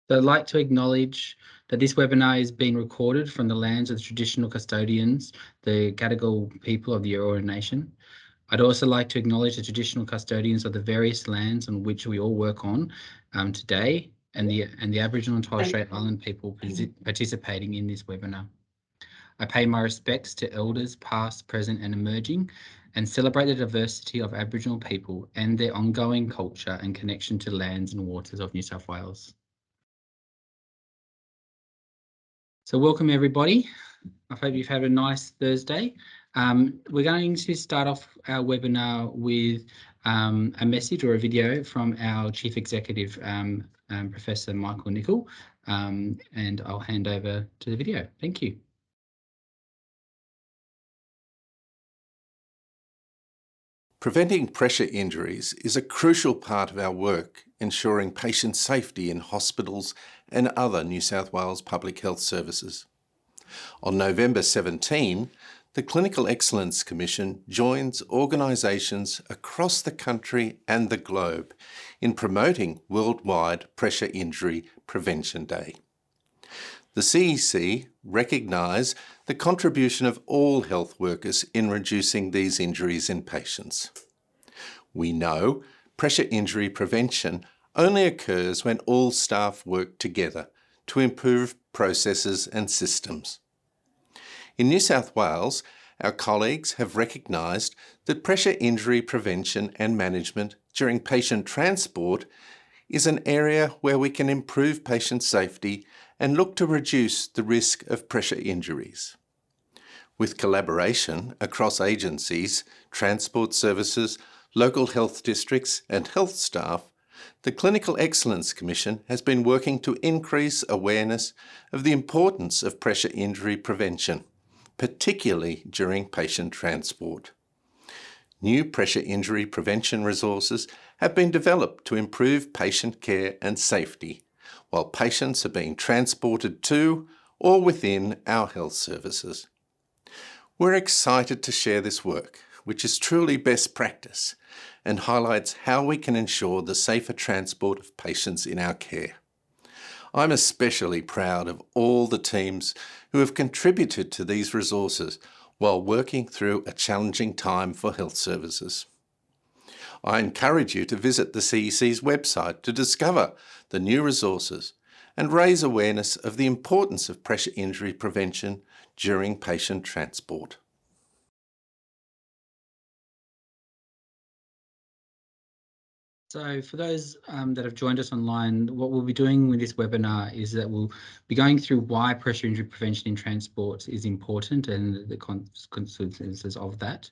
So I'd like to acknowledge that this webinar is being recorded from the lands of the traditional custodians, the Gadigal people of the Eora Nation. I'd also like to acknowledge the traditional custodians of the various lands on which we all work on today, and the Aboriginal and Torres Strait Island people participating in this webinar. I pay my respects to elders past, present and emerging, and celebrate the diversity of Aboriginal people and their ongoing culture and connection to lands and waters of New South Wales. So welcome everybody. I hope you've had a nice Thursday. We're going to start off our webinar with a message or a video from our Chief Executive, Professor Michael Nicol, and I'll hand over to the video. Thank you. Preventing pressure injuries is a crucial part of our work ensuring patient safety in hospitals and other New South Wales public health services. On November 17, the Clinical Excellence Commission joins organisations across the country and the globe in promoting Worldwide Pressure Injury Prevention Day. The CEC recognise the contribution of all health workers in reducing these injuries in patients. We know pressure injury prevention only occurs when all staff work together to improve processes and systems. In New South Wales, our colleagues have recognised that pressure injury prevention and management during patient transport is an area where we can improve patient safety and look to reduce the risk of pressure injuries. With collaboration across agencies, transport services, local health districts and health staff, the Clinical Excellence Commission has been working to increase awareness of the importance of pressure injury prevention, particularly during patient transport. New pressure injury prevention resources have been developed to improve patient care and safety, while patients are being transported to or within our health services. We're excited to share this work, which is truly best practice and highlights how we can ensure the safer transport of patients in our care. I'm especially proud of all the teams who have contributed to these resources while working through a challenging time for health services. I encourage you to visit the CEC's website to discover the new resources and raise awareness of the importance of pressure injury prevention during patient transport. So for those that have joined us online, what we'll be doing with this webinar is that we'll be going through why pressure injury prevention in transport is important and the consequences of that.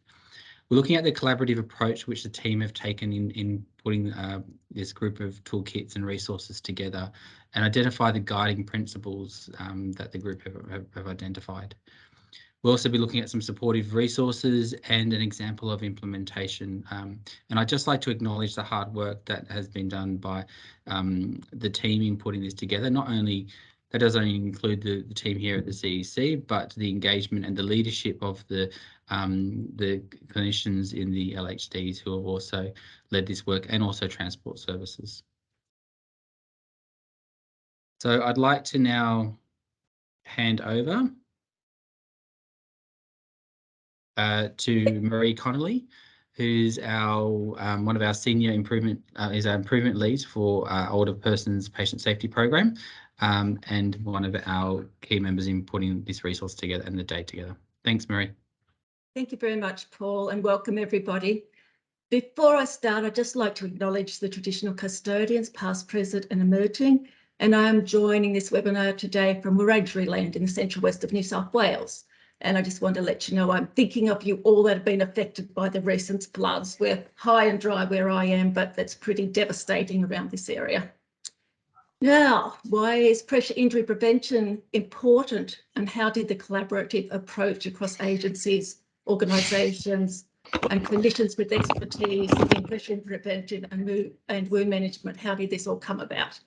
We're looking at the collaborative approach which the team have taken in putting this group of toolkits and resources together and identify the guiding principles that the group have identified. We'll also be looking at some supportive resources and an example of implementation. And I'd just like to acknowledge the hard work that has been done by the team in putting this together. That doesn't only include the team here at the CEC, but the engagement and the leadership of the clinicians in the LHDs who have also led this work, and also transport services. So I'd like to now hand over to Marie Connolly, who's our one of our senior improvement leads for our older persons patient safety program, and one of our key members in putting this resource together and the day together. Thanks, Marie. Thank you very much, Paul, and welcome everybody. Before I start, I'd just like to acknowledge the traditional custodians, past, present and emerging, and I am joining this webinar today from Wiradjuri land in the central west of New South Wales. And I just want to let you know I'm thinking of you all that have been affected by the recent floods. We're high and dry where I am, but that's pretty devastating around this area. Now, why is pressure injury prevention important, and how did the collaborative approach across agencies, organisations and clinicians with expertise in pressure injury prevention and wound management, how did this all come about?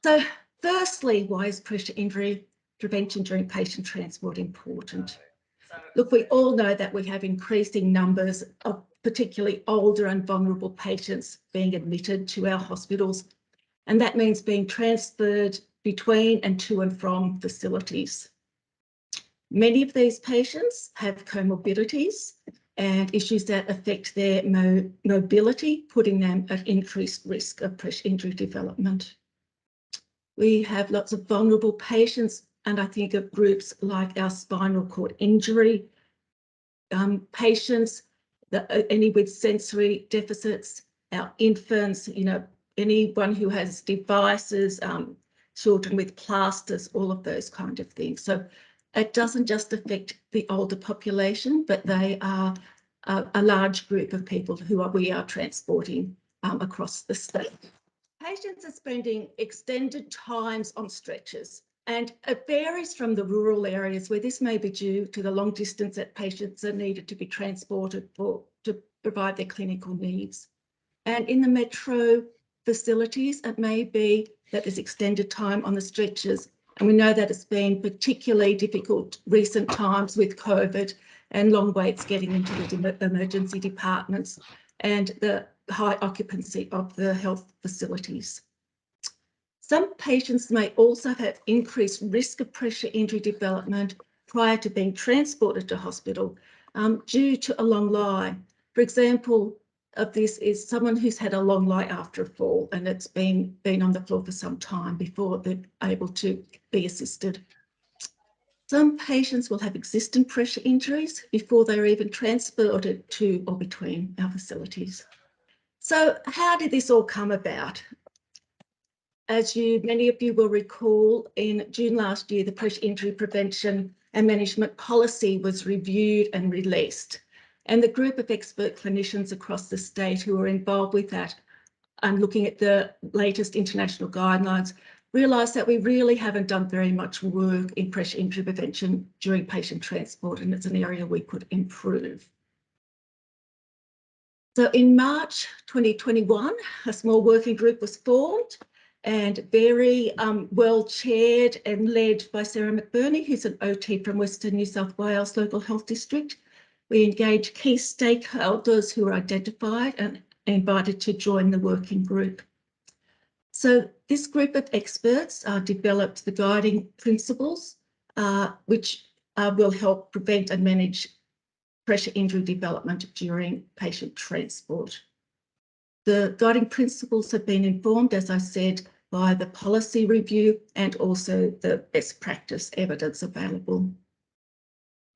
So firstly, why is pressure injury prevention during patient transport important? Look, we all know that we have increasing numbers of particularly older and vulnerable patients being admitted to our hospitals, and that means being transferred between and to and from facilities. Many of these patients have comorbidities and issues that affect their mobility, putting them at increased risk of pressure injury development. We have lots of vulnerable patients, and I think of groups like our spinal cord injury patients, any with sensory deficits, our infants, anyone who has devices, children with plasters, all of those kind of things. So it doesn't just affect the older population, but they are a large group of people who we are transporting across the state. Patients are spending extended times on stretchers, and it varies from the rural areas where this may be due to the long distance that patients are needed to be transported to provide their clinical needs. And in the metro facilities, it may be that there's extended time on the stretchers. And we know that it's been particularly difficult recent times with COVID and long waits getting into the emergency departments and the high occupancy of the health facilities. Some patients may also have increased risk of pressure injury development prior to being transported to hospital due to a long lie. For example, of this is someone who's had a long lie after a fall and it's been on the floor for some time before they're able to be assisted. Some patients will have existing pressure injuries before they're even transported to or between our facilities. So how did this all come about? As many of you will recall, in June last year, the Pressure Injury Prevention and Management Policy was reviewed and released. And the group of expert clinicians across the state who were involved with that and looking at the latest international guidelines realised that we really haven't done very much work in pressure injury prevention during patient transport, and it's an area we could improve. So in March 2021, a small working group was formed and very well chaired and led by Sarah McBurney, who's an OT from Western New South Wales Local Health District. We engaged key stakeholders who were identified and invited to join the working group. So this group of experts developed the guiding principles, which will help prevent and manage pressure injury development during patient transport. The guiding principles have been informed, as I said, by the policy review and also the best practice evidence available.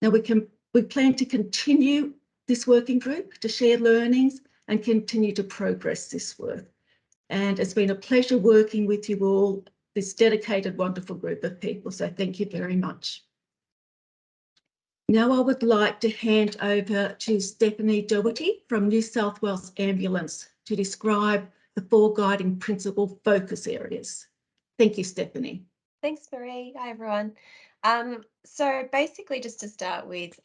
Now we plan to continue this working group to share learnings and continue to progress this work. And it's been a pleasure working with you all, this dedicated, wonderful group of people. So thank you very much. Now I would like to hand over to Stephanie Doherty from New South Wales Ambulance to describe the 4 guiding principle focus areas. Thank you, Stephanie. Thanks, Marie. Hi, everyone. So basically, just to start with,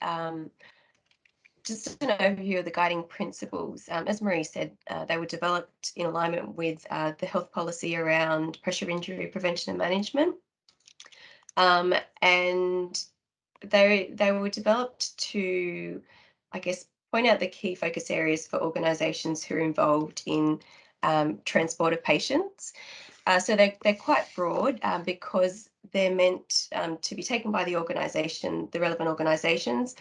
just an overview of the guiding principles. As Marie said, they were developed in alignment with the health policy around pressure injury prevention and management. And they were developed to, I guess, point out the key focus areas for organisations who are involved in transport of patients. So they're quite broad because they're meant to be taken by the organisation, the relevant organisations,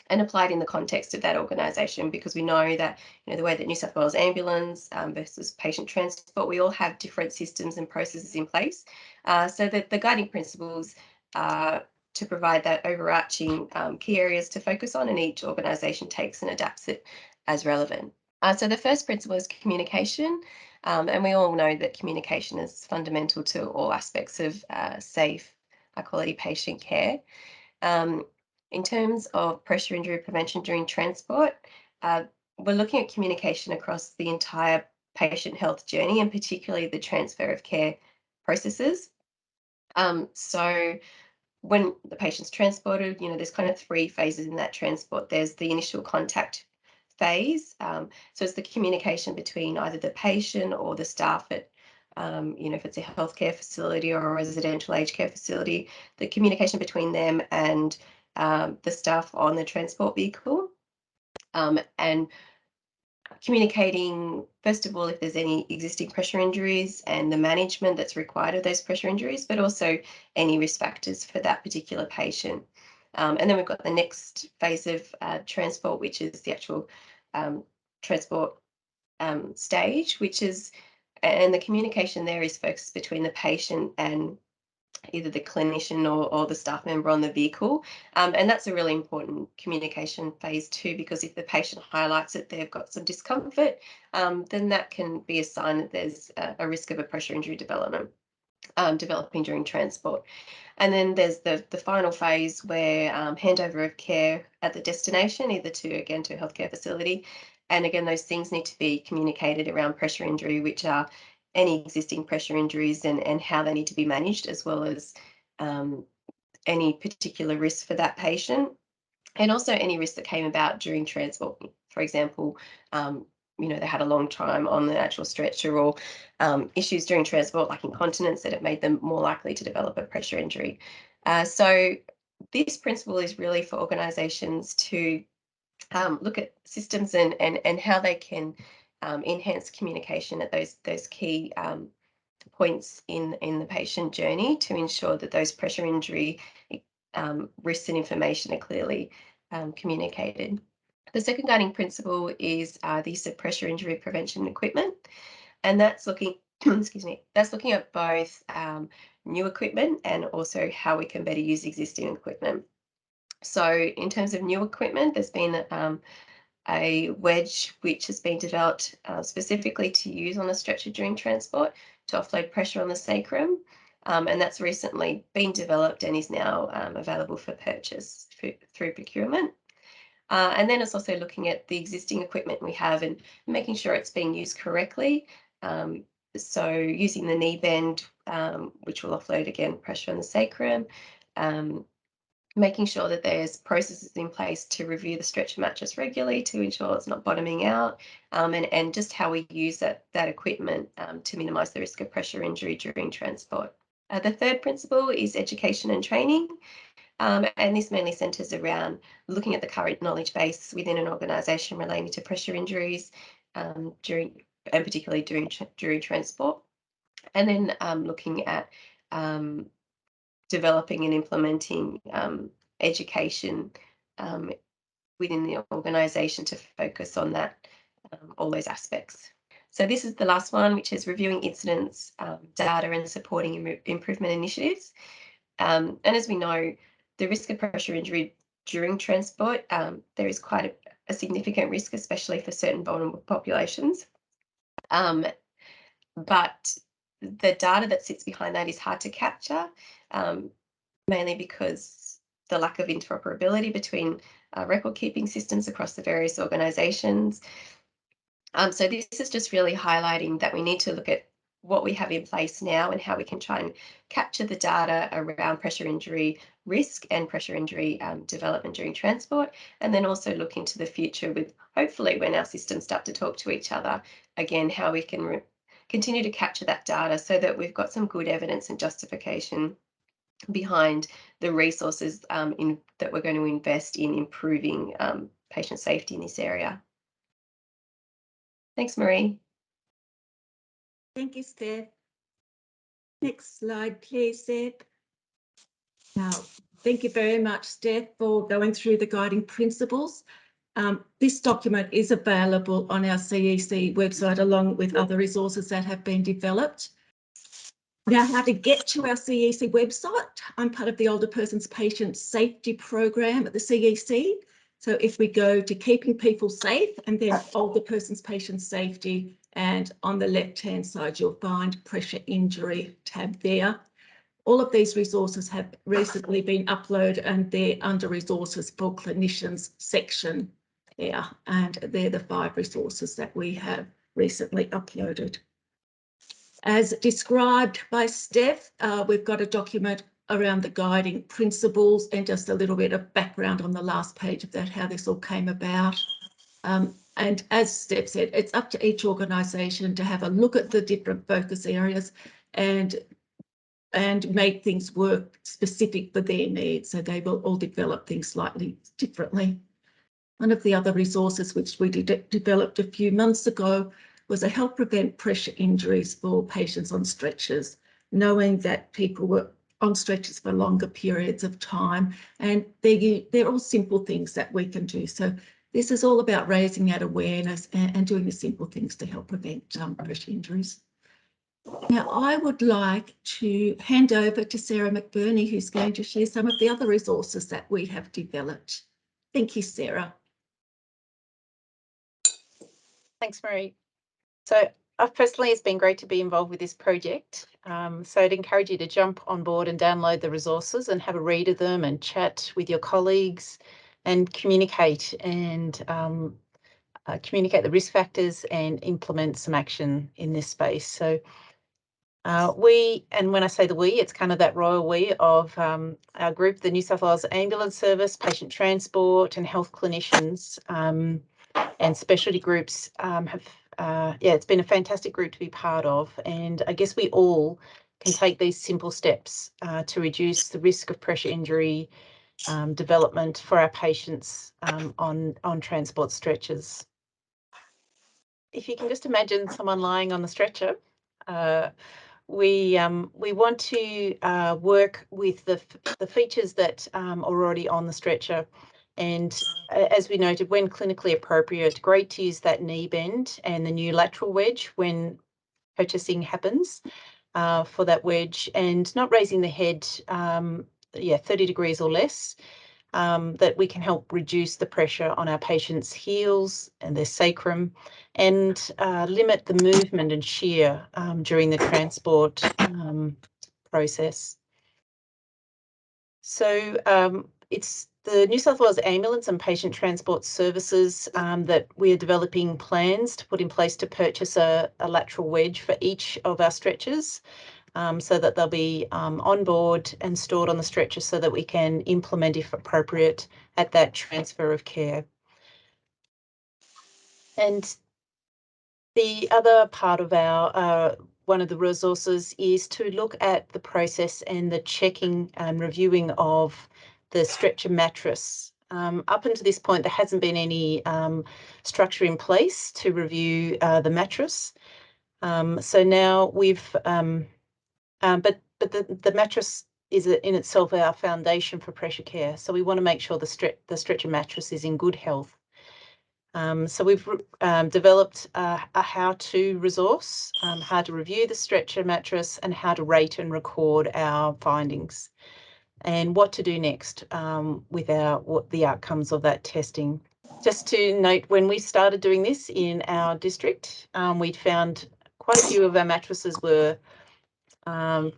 and applied in the context of that organisation, because we know that the way that New South Wales Ambulance versus patient transport, we all have different systems and processes in place. So that the guiding principles to provide that overarching key areas to focus on, and each organisation takes and adapts it as relevant. So the first principle is communication, and we all know that communication is fundamental to all aspects of safe, high-quality patient care. In terms of pressure injury prevention during transport, we're looking at communication across the entire patient health journey, and particularly the transfer of care processes. So when the patient's transported, there's kind of 3 phases in that transport. There's the initial contact phase. So it's the communication between either the patient or the staff at, if it's a healthcare facility or a residential aged care facility, the communication between them and the staff on the transport vehicle. And communicating, first of all, if there's any existing pressure injuries and the management that's required of those pressure injuries, but also any risk factors for that particular patient. And then we've got the next phase of transport, which is the actual transport stage, and the communication there is focused between the patient and either the clinician or the staff member on the vehicle. And that's a really important communication phase too, because if the patient highlights that they've got some discomfort, then that can be a sign that there's a risk of a pressure injury developing during transport. And then there's the final phase where handover of care at the destination, either to a healthcare facility. And again, those things need to be communicated around pressure injury, which are any existing pressure injuries and how they need to be managed, as well as any particular risk for that patient. And also any risk that came about during transport. For example, they had a long time on the actual stretcher, or issues during transport like incontinence that it made them more likely to develop a pressure injury. So this principle is really for organisations to look at systems and how they can enhance communication at those key points in the patient journey to ensure that those pressure injury risks and information are clearly communicated. The second guiding principle is the use of pressure injury prevention equipment, and that's looking that's looking at both new equipment and also how we can better use existing equipment. So in terms of new equipment, there's been a wedge which has been developed specifically to use on the stretcher during transport to offload pressure on the sacrum. And that's recently been developed and is now available for purchase through procurement. And then it's also looking at the existing equipment we have and making sure it's being used correctly. So using the knee bend, which will offload again pressure on the sacrum, making sure that there's processes in place to review the stretcher mattress regularly to ensure it's not bottoming out, and just how we use that equipment to minimise the risk of pressure injury during transport. The third principle is education and training, and this mainly centres around looking at the current knowledge base within an organisation relating to pressure injuries particularly during transport, and then looking at developing and implementing education within the organisation to focus on that, all those aspects. So this is the last one, which is reviewing incidents, data and supporting improvement initiatives. And as we know, the risk of pressure injury during transport, there is quite a significant risk, especially for certain vulnerable populations. But the data that sits behind that is hard to capture, mainly because the lack of interoperability between record keeping systems across the various organisations. So this is just really highlighting that we need to look at what we have in place now and how we can try and capture the data around pressure injury risk and pressure injury development during transport, and then also look into the future with, hopefully, when our systems start to talk to each other, again, how we can continue to capture that data so that we've got some good evidence and justification behind the resources that we're going to invest in improving patient safety in this area. Thanks, Marie. Thank you, Steph. Next slide, please, Steph. Now, thank you very much, Steph, for going through the guiding principles. This document is available on our CEC website, along with other resources that have been developed. Now, how to get to our CEC website. I'm part of the Older Persons Patient Safety Program at the CEC. So if we go to Keeping People Safe and then Older Persons Patient Safety, and on the left-hand side, you'll find Pressure Injury tab there. All of these resources have recently been uploaded, and they're under Resources for Clinicians section there. And they're the 5 resources that we have recently uploaded. As described by Steph, we've got a document around the guiding principles and just a little bit of background on the last page of that, how this all came about. And as Steph said, it's up to each organisation to have a look at the different focus areas and make things work specific for their needs. So they will all develop things slightly differently. One of the other resources which we developed a few months ago was to help prevent pressure injuries for patients on stretchers, knowing that people were on stretchers for longer periods of time, and they're all simple things that we can do. So this is all about raising that awareness and doing the simple things to help prevent pressure injuries. Now, I would like to hand over to Sarah McBurney, who's going to share some of the other resources that we have developed. Thank you, Sarah. Thanks, Marie. So personally, it's been great to be involved with this project. So I'd encourage you to jump on board and download the resources and have a read of them and chat with your colleagues and communicate the risk factors and implement some action in this space. So we, and when I say the we, it's kind of that royal we of our group, the New South Wales Ambulance Service, patient transport and health clinicians and specialty groups it's been a fantastic group to be part of. And I guess we all can take these simple steps to reduce the risk of pressure injury development for our patients on transport stretchers. If you can just imagine someone lying on the stretcher, we want to work with the features that are already on the stretcher. And as we noted, when clinically appropriate, great to use that knee bend and the new lateral wedge when purchasing happens for that wedge, and not raising the head 30 degrees or less, that we can help reduce the pressure on our patients' heels and their sacrum and limit the movement and shear during the transport process. So it's the New South Wales Ambulance and Patient Transport Services that we are developing plans to put in place to purchase a lateral wedge for each of our stretchers, so that they'll be on board and stored on the stretcher so that we can implement, if appropriate, at that transfer of care. And the other part of our one of the resources is to look at the process and the checking and reviewing of the stretcher mattress. Up until this point, there hasn't been any structure in place to review the mattress. So now we've, but the mattress is in itself our foundation for pressure care. So we want to make sure the stretcher mattress is in good health. So we've developed a how-to resource, how to review the stretcher mattress and how to rate and record our findings and what to do next with the outcomes of that testing. Just to note, when we started doing this in our district, we'd found quite a few of our mattresses were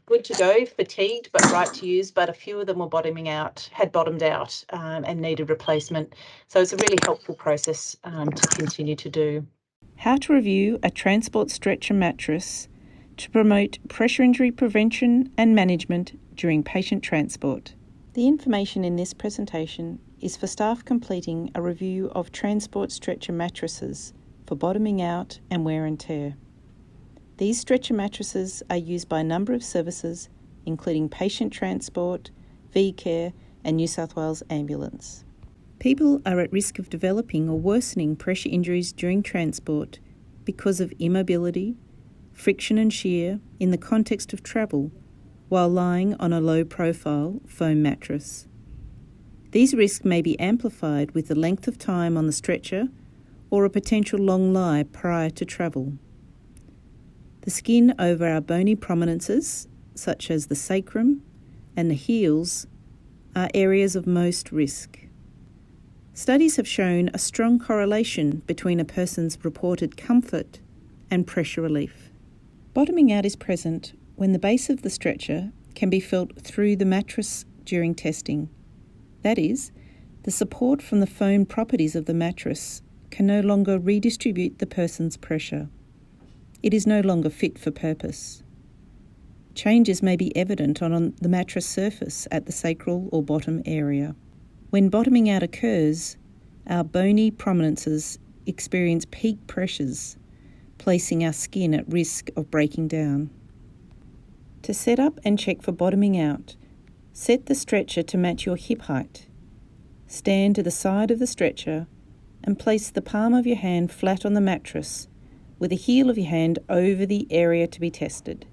good to go, fatigued but right to use, but a few of them were had bottomed out and needed replacement. So it's a really helpful process to continue to do. How to review a transport stretcher mattress to promote pressure injury prevention and management during patient transport. The information in this presentation is for staff completing a review of transport stretcher mattresses for bottoming out and wear and tear. These stretcher mattresses are used by a number of services, including patient transport, V-Care and New South Wales Ambulance. People are at risk of developing or worsening pressure injuries during transport because of immobility, friction and shear in the context of travel while lying on a low-profile foam mattress. These risks may be amplified with the length of time on the stretcher or a potential long lie prior to travel. The skin over our bony prominences, such as the sacrum and the heels, are areas of most risk. Studies have shown a strong correlation between a person's reported comfort and pressure relief. Bottoming out is present when the base of the stretcher can be felt through the mattress during testing. That is, the support from the foam properties of the mattress can no longer redistribute the person's pressure. It is no longer fit for purpose. Changes may be evident on the mattress surface at the sacral or bottom area. When bottoming out occurs, our bony prominences experience peak pressures, placing our skin at risk of breaking down. To set up and check for bottoming out, set the stretcher to match your hip height. Stand to the side of the stretcher and place the palm of your hand flat on the mattress with the heel of your hand over the area to be tested.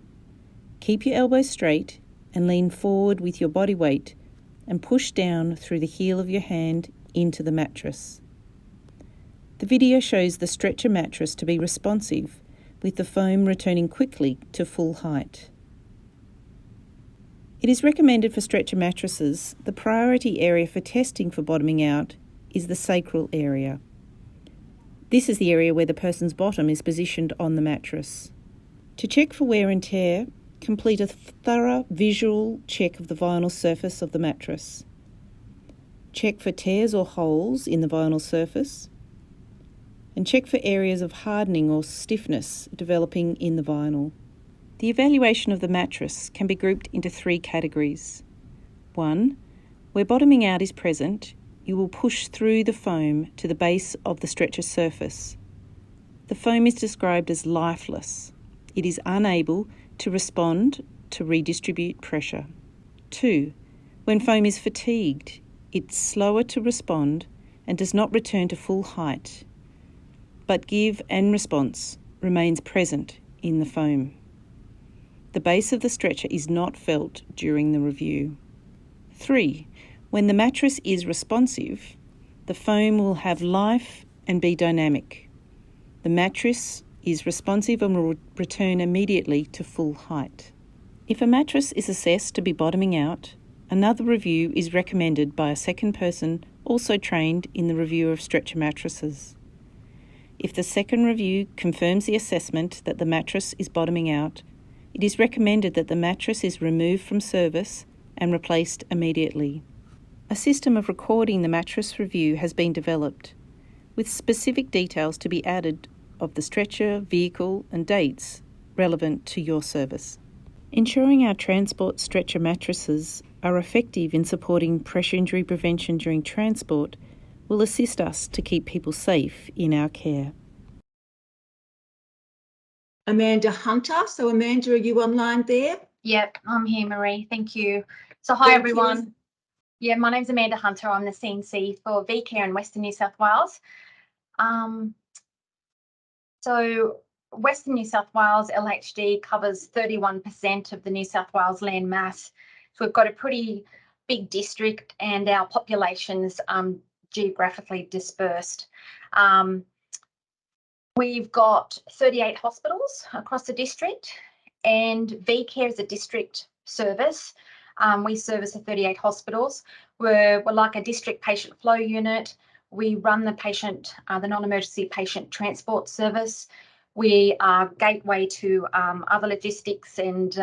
Keep your elbows straight and lean forward with your body weight and push down through the heel of your hand into the mattress. The video shows the stretcher mattress to be responsive, with the foam returning quickly to full height. It is recommended for stretcher mattresses, the priority area for testing for bottoming out is the sacral area. This is the area where the person's bottom is positioned on the mattress. To check for wear and tear, complete a thorough visual check of the vinyl surface of the mattress. Check for tears or holes in the vinyl surface, and check for areas of hardening or stiffness developing in the vinyl. The evaluation of the mattress can be grouped into 3 categories. 1. Where bottoming out is present, you will push through the foam to the base of the stretcher surface. The foam is described as lifeless. It is unable to respond to redistribute pressure. 2. When foam is fatigued, it's slower to respond and does not return to full height, but give and response remains present in the foam. The base of the stretcher is not felt during the review. 3. When the mattress is responsive, the foam will have life and be dynamic. The mattress is responsive and will return immediately to full height. If a mattress is assessed to be bottoming out, another review is recommended by a second person also trained in the review of stretcher mattresses. If the second review confirms the assessment that the mattress is bottoming out, it is recommended that the mattress is removed from service and replaced immediately. A system of recording the mattress review has been developed, with specific details to be added of the stretcher, vehicle and dates relevant to your service. Ensuring our transport stretcher mattresses are effective in supporting pressure injury prevention during transport will assist us to keep people safe in our care. Amanda Hunter. So Amanda, are you online there? Yep, I'm here, Marie. Thank you. So hi, Thank everyone. you. Yeah, my name's Amanda Hunter. I'm the CNC for VCare in Western New South Wales. So Western New South Wales LHD covers 31% of the New South Wales land mass. So we've got a pretty big district and our population's geographically dispersed. We've got 38 hospitals across the district, and VCare is a district service. We service the 38 hospitals. We're like a district patient flow unit. We run the patient, the non-emergency patient transport service. We are gateway to other logistics and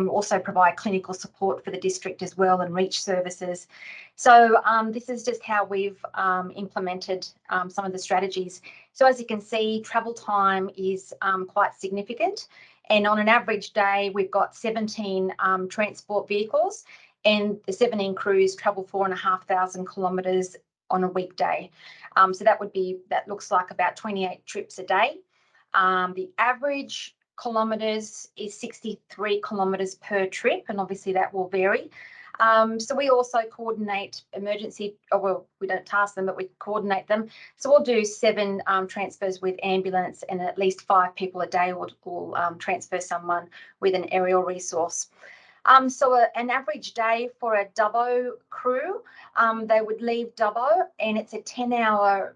also provide clinical support for the district as well and reach services. So this is just how we've implemented some of the strategies. So as you can see, travel time is quite significant. And on an average day, we've got 17 transport vehicles, and the 17 crews travel 4,500 kilometres on a weekday. So that looks like about 28 trips a day. The average kilometres is 63 kilometres per trip, and obviously that will vary. So we also coordinate emergency, well, we don't task them, but we coordinate them. So we'll do 7 transfers with ambulance, and at least 5 people a day will transfer someone with an aerial resource. So an average day for a Dubbo crew, they would leave Dubbo, and it's a 10-hour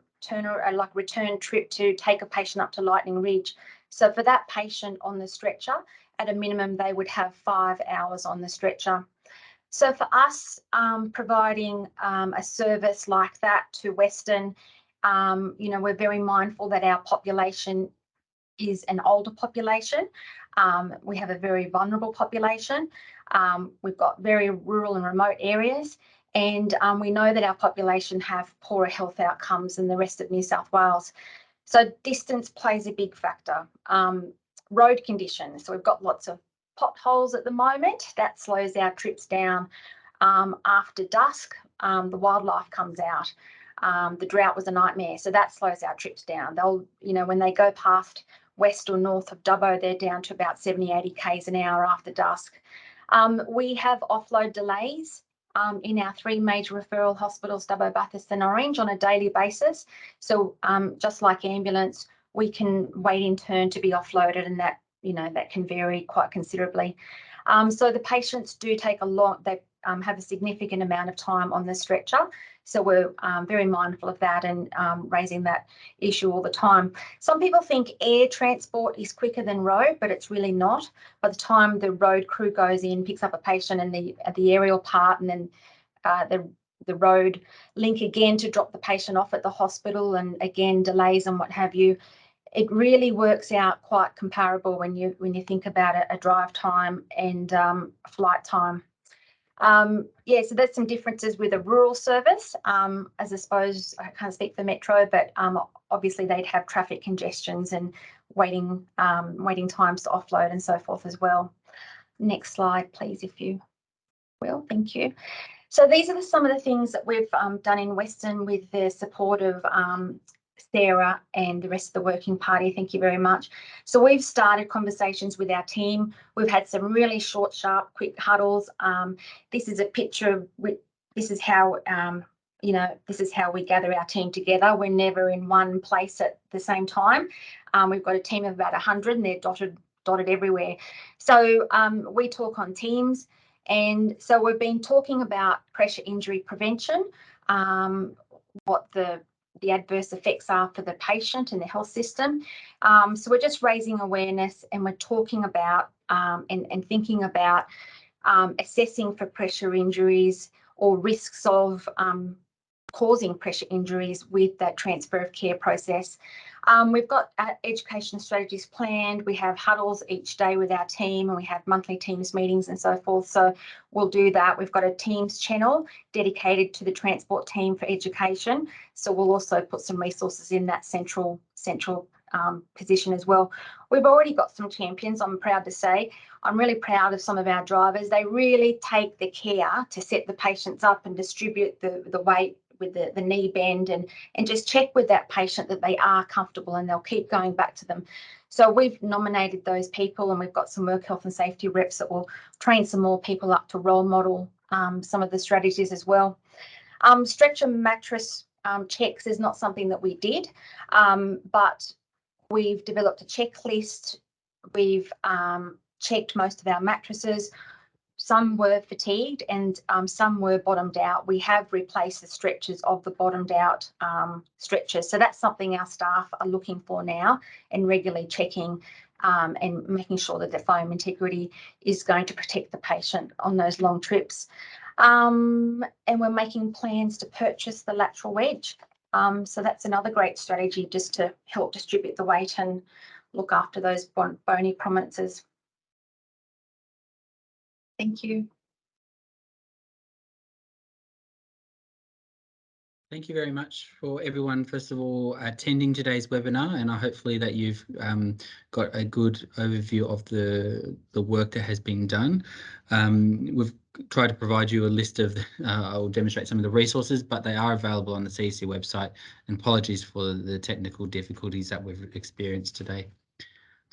return trip to take a patient up to Lightning Ridge. So for that patient on the stretcher, at a minimum, they would have 5 hours on the stretcher. So for us, providing a service like that to Western, we're very mindful that our population is an older population. We have a very vulnerable population. We've got very rural and remote areas, and we know that our population have poorer health outcomes than the rest of New South Wales. So distance plays a big factor. Road conditions. So we've got lots of potholes at the moment. That slows our trips down. After dusk, the wildlife comes out. The drought was a nightmare, so that slows our trips down. They'll, when they go past west or north of Dubbo, they're down to about 70, 80 k's an hour after dusk. We have offload delays in our 3 major referral hospitals, Dubbo, Bathurst and Orange, on a daily basis. So just like ambulance, we can wait in turn to be offloaded, and that, you know, that can vary quite considerably. So the patients do take a lot, they have a significant amount of time on the stretcher. So we're very mindful of that and raising that issue all the time. Some people think air transport is quicker than road, but it's really not. By the time the road crew goes in, picks up a patient, and the aerial part, and then the road link again to drop the patient off at the hospital, and again delays and what have you, it really works out quite comparable when you think about it, a drive time and flight time. Yeah, so there's some differences with a rural service. As I suppose I can't speak for Metro, but obviously they'd have traffic congestions and waiting times to offload and so forth as well. Next slide, please, if you will. Thank you. So these are some of the things that we've done in Western with the support of Sarah and the rest of the working party. Thank you very much. So we've started conversations with our team. We've had some really short, sharp, quick huddles. This is a picture of, this is how, you know, this is how we gather our team together. We're never in one place at the same time. We've got a team of about 100 and they're dotted everywhere. So we talk on Teams. And so we've been talking about pressure injury prevention, what the adverse effects are for the patient and the health system. So we're just raising awareness, and we're talking about and thinking about assessing for pressure injuries or risks of causing pressure injuries with that transfer of care process. We've got education strategies planned. We have huddles each day with our team, and we have monthly Teams meetings and so forth. So we'll do that. We've got a Teams channel dedicated to the transport team for education. So we'll also put some resources in that central position as well. We've already got some champions, I'm proud to say. I'm really proud of some of our drivers. They really take the care to set the patients up and distribute the weight with the knee bend, and just check with that patient that they are comfortable, and they'll keep going back to them. So we've nominated those people, and we've got some work health and safety reps that will train some more people up to role model some of the strategies as well. Stretcher mattress checks is not something that we did, but we've developed a checklist. We've checked most of our mattresses. Some were fatigued and some were bottomed out. We have replaced the stretchers of the bottomed out stretchers. So that's something our staff are looking for now, and regularly checking and making sure that the foam integrity is going to protect the patient on those long trips. And we're making plans to purchase the lateral wedge. So that's another great strategy, just to help distribute the weight and look after those bony prominences. Thank you. Thank you very much for everyone, first of all, attending today's webinar, and hopefully that you've got a good overview of the work that has been done. We've tried to provide you a list of, I'll demonstrate some of the resources, but they are available on the CEC website, and apologies for the technical difficulties that we've experienced today.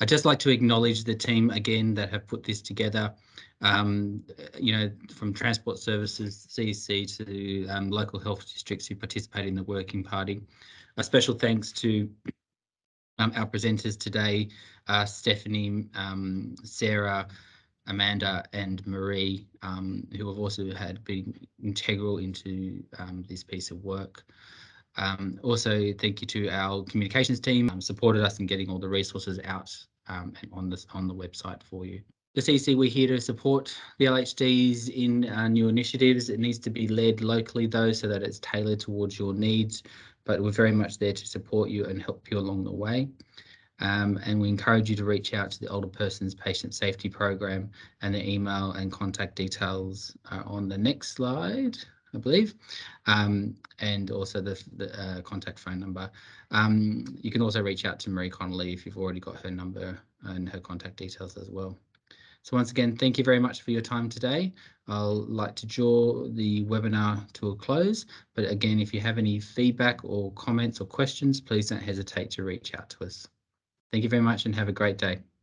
I'd just like to acknowledge the team again that have put this together, you know, from Transport Services, CEC, to local health districts who participate in the working party. A special thanks to our presenters today, Stephanie, Sarah, Amanda and Marie, who have also been integral into this piece of work. Also, thank you to our communications team, supported us in getting all the resources out and on the website for you. The CEC, we're here to support the LHDs in new initiatives. It needs to be led locally though, so that it's tailored towards your needs, but we're very much there to support you and help you along the way. And we encourage you to reach out to the Older Persons Patient Safety Program, and the email and contact details are on the next slide, I believe, and also the contact phone number. You can also reach out to Marie Connolly if you've already got her number and her contact details as well. So once again, thank you very much for your time today. I'll like to draw the webinar to a close, but again, if you have any feedback or comments or questions, please don't hesitate to reach out to us. Thank you very much and have a great day.